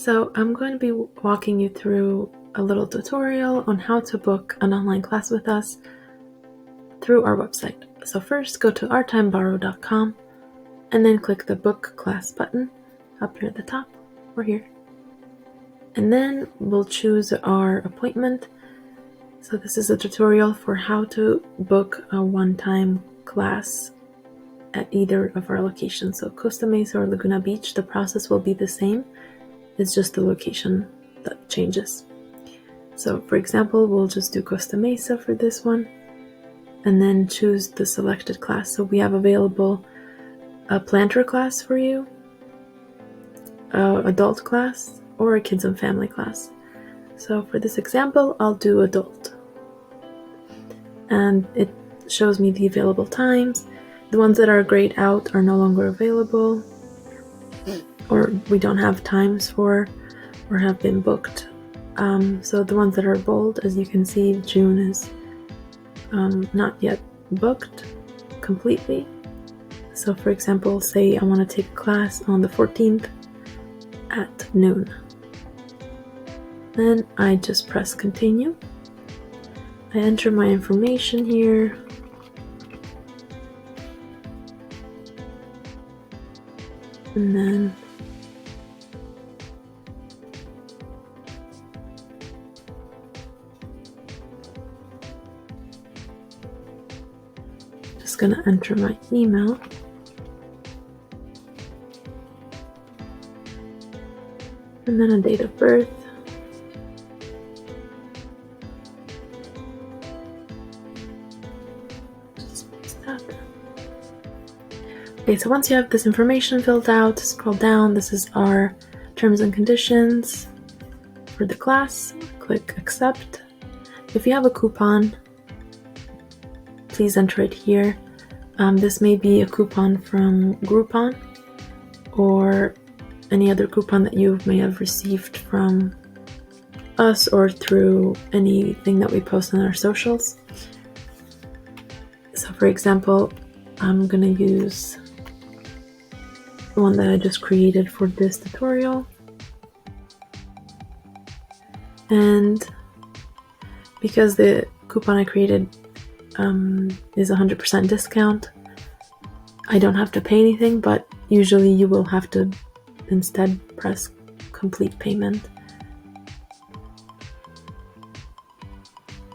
So I'm going to be walking you through a little tutorial on how to book an online class with us through our website. So first go to ARTimeBarro.com and then click the book class button up here at the top or here. And then we'll choose our appointment. So this is a tutorial for how to book a one-time class at either of our locations. So Costa Mesa or Laguna Beach, the process will be the same. It's just the location that changes. So for example, we'll just do Costa Mesa for this one and then choose the selected class. So we have available a planter class for you, adult class, or a kids and family class. So for this example, I'll do adult. And it shows me the available times. The ones that are grayed out are no longer available, or we don't have times for, or have been booked. So the ones that are bold, as you can see, June is not yet booked completely. So for example, say I want to take a class on the 14th at noon. Then I just press continue. I enter my information here. And then just gonna enter my email. And then a date of birth. Okay, so once you have this information filled out, scroll down. This is our terms and conditions for the class. Click accept. If you have a coupon, please enter it here. This may be a coupon from Groupon or any other coupon that you may have received from us or through anything that we post on our socials. So for example, I'm gonna use the one that I just created for this tutorial. And because the coupon I created is 100% discount, I don't have to pay anything, but usually you will have to instead press complete payment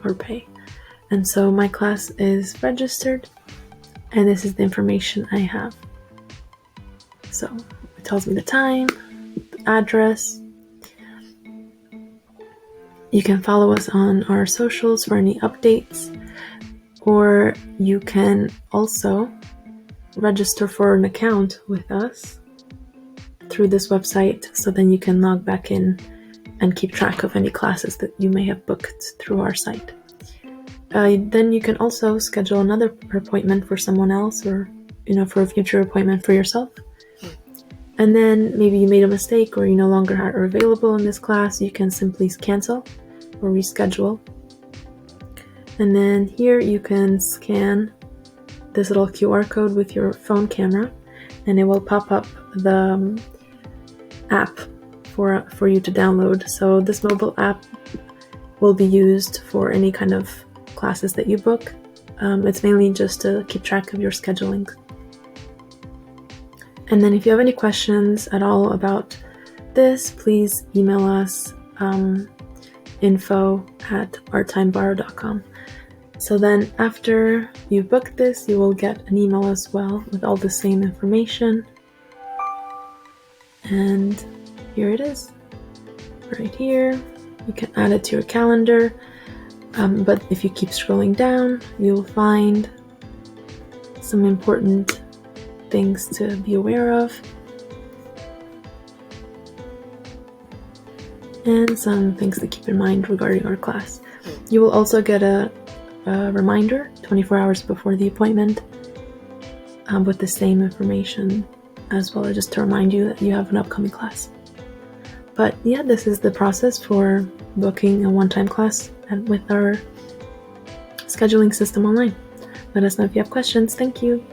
or pay. And so my class is registered and this is the information I have. So it tells me the time, the address. You can follow us on our socials for any updates, or you can also register for an account with us through this website, so then you can log back in and keep track of any classes that you may have booked through our site. Then you can also schedule another appointment for someone else, or for a future appointment for yourself. And then maybe you made a mistake or you no longer are available in this class, you can simply cancel or reschedule. And then here you can scan this little QR code with your phone camera and it will pop up the app for you to download. So this mobile app will be used for any kind of classes that you book. It's mainly just to keep track of your scheduling. And then if you have any questions at all about this, please email us info@artimebarro.com. So then after you book this, you will get an email as well with all the same information. And here it is, right here. You can add it to your calendar. But if you keep scrolling down, you'll find some important things to be aware of and some things to keep in mind regarding our class. You will also get a reminder 24 hours before the appointment with the same information as well, just to remind you that you have an upcoming class. But yeah, this is the process for booking a one-time class and with our scheduling system online. Let us know if you have questions. Thank you.